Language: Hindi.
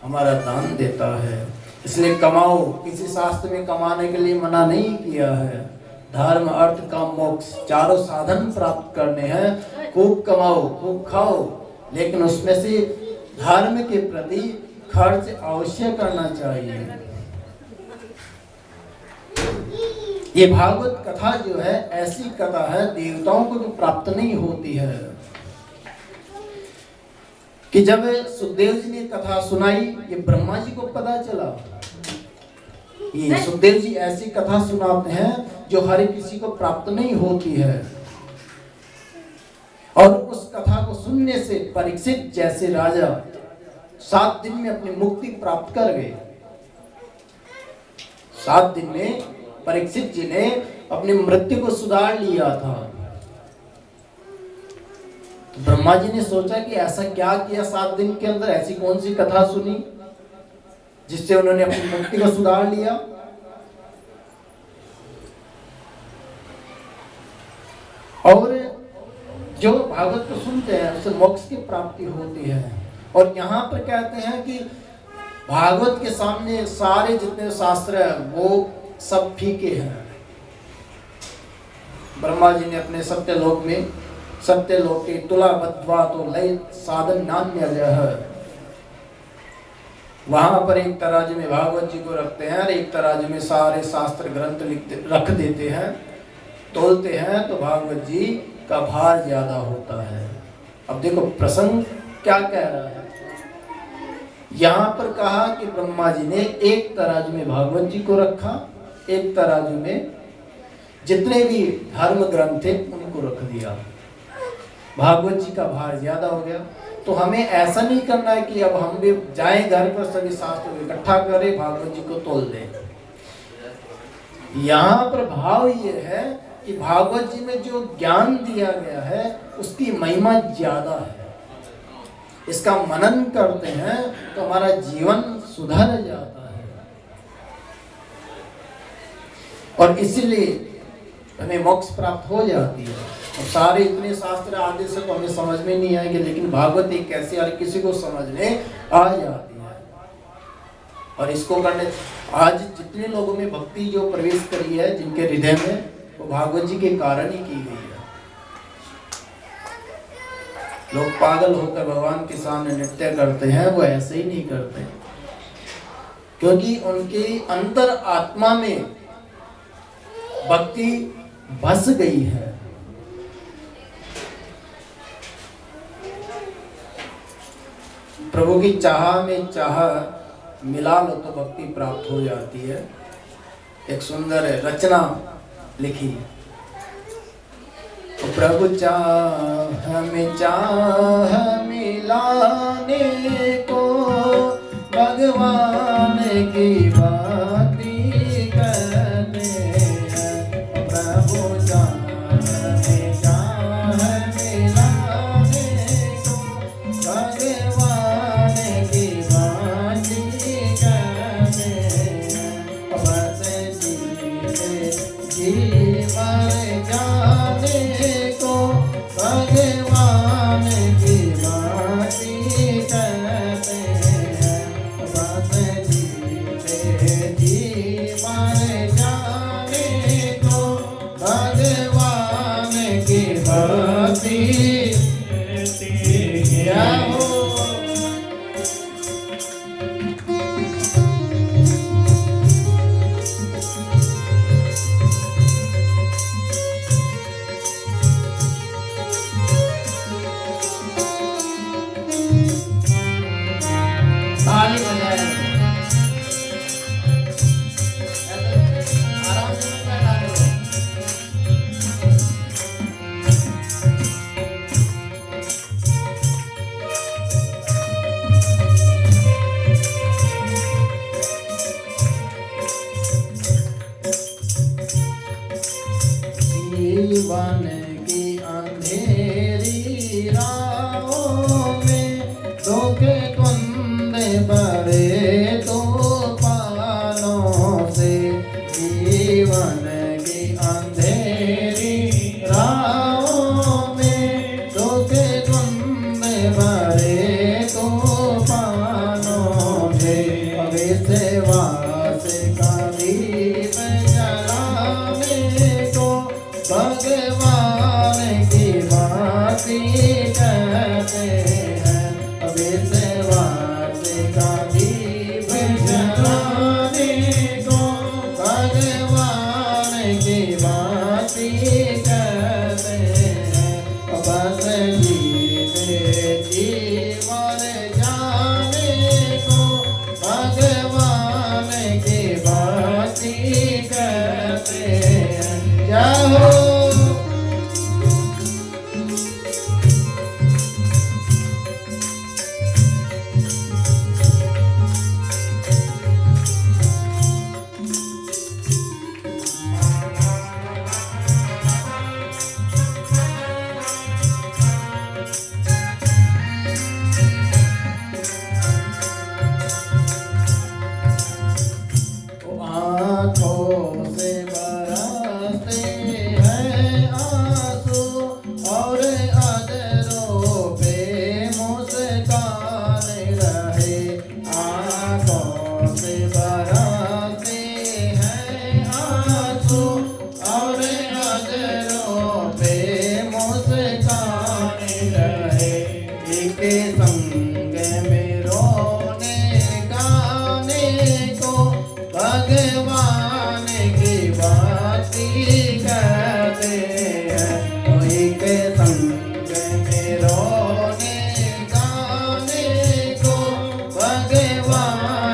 हमारा दान देता है। इसलिए कमाओ, किसी शास्त्र में कमाने के लिए मना नहीं किया है। धर्म अर्थ काम मोक्ष चारों साधन प्राप्त करने हैं। खूब कमाओ, खूब खाओ, लेकिन उसमें से धर्म के प्रति खर्च अवश्य करना चाहिए। ये भागवत कथा जो है ऐसी कथा है देवताओं को तो प्राप्त नहीं होती है कि जब सुखदेव जी ने कथा सुनाई, ये ब्रह्मा जी को पता चला। ये सुखदेव जी ऐसी कथा सुनाते हैं जो हर किसी को प्राप्त नहीं होती है। और उस कथा को सुनने से परीक्षित जैसे राजा 7 दिन में अपनी मुक्ति प्राप्त कर गए। 7 दिन में परीक्षित जी ने अपनी मृत्यु को सुधार लिया था। तो ब्रह्मा जी ने सोचा कि ऐसा क्या किया 7 दिन के अंदर, ऐसी कौन सी कथा सुनी जिससे उन्होंने अपनी मुक्ति को सुधार लिया। और जो भागवत को सुनते हैं उससे मोक्ष की प्राप्ति होती है। और यहाँ पर कहते हैं कि भागवत के सामने सारे जितने शास्त्र है वो सब फीके हैं। ब्रह्मा जी ने अपने सत्यलोक में सत्यलोक की तुला बद्वा तो लय साधन नान्य है, वहां पर एक तराजू में भागवत जी को रखते हैं और एक तराजू में सारे शास्त्र ग्रंथ रख देते हैं, तोलते हैं तो भागवत जी का भार ज्यादा होता है। अब देखो प्रसंग क्या कह रहा है। यहाँ पर कहा कि ब्रह्मा जी ने एक तराजू में भागवत जी को रखा, एक तराजू में जितने भी धर्म ग्रंथ थे उनको रख दिया। भागवत जी का भार ज्यादा हो गया। तो हमें ऐसा नहीं करना है कि अब हम भी जाएं घर पर सभी शास्त्र को इकट्ठा करें, भागवत जी को तोल दें। यहाँ पर भाव ये है कि भागवत जी में जो ज्ञान दिया गया है उसकी महिमा ज्यादा है। इसका मनन करते हैं तो हमारा जीवन सुधर जाता है और इसीलिए हमें मोक्ष प्राप्त हो जाती है। और सारे इतने शास्त्र आदि से तो हमें समझ में नहीं आएंगे, लेकिन भागवत एक कैसे हर किसी को समझने आ जाती है। और इसको करने आज जितने लोगों में भक्ति जो प्रवेश करी है जिनके हृदय में, वो भागवत जी के कारण ही की गई है। लोग पागल होकर भगवान के सामने नृत्य करते हैं, वो ऐसे ही नहीं करते, क्योंकि उनके अंतर आत्मा में भक्ति बस गई है। प्रभु की चाह में चाह मिला लो तो भक्ति प्राप्त हो जाती है। एक सुंदर रचना लिखी, प्रभु चाह में चाह मिलाने को भगवान की भक्ति करते हैं। प्रभु चाह में चाह मिलाने को भगवान की भक्ति करते हैं। बस जीवन जाने को भगवान की भक्ति करते हैं। बस जीवन जाने को भगवान की भक्ति क्या हो। ताली बजाए आराम से बैठा करो। जीवन की अंधेरी राहों में धोखे कुंद बड़े विश्वास का दीप जलाने को भगवान की बाती कहते हैं। विश्वास का दीप जलाने को भगवान की बाती कहते हैं। बस जीते जीवन जाने को भगवान की बाती कहते हैं। जाओ आँखों से बरसते हैं आंसू और अधरों पे मुस्कान रहे। आँखों से बरसते हैं आंसू और अधरों पे मुस्कान रहे। एक संग में रोने गाने को भगवान की बाती कहते हैं। तो एक संग में रोने गाने को भगवान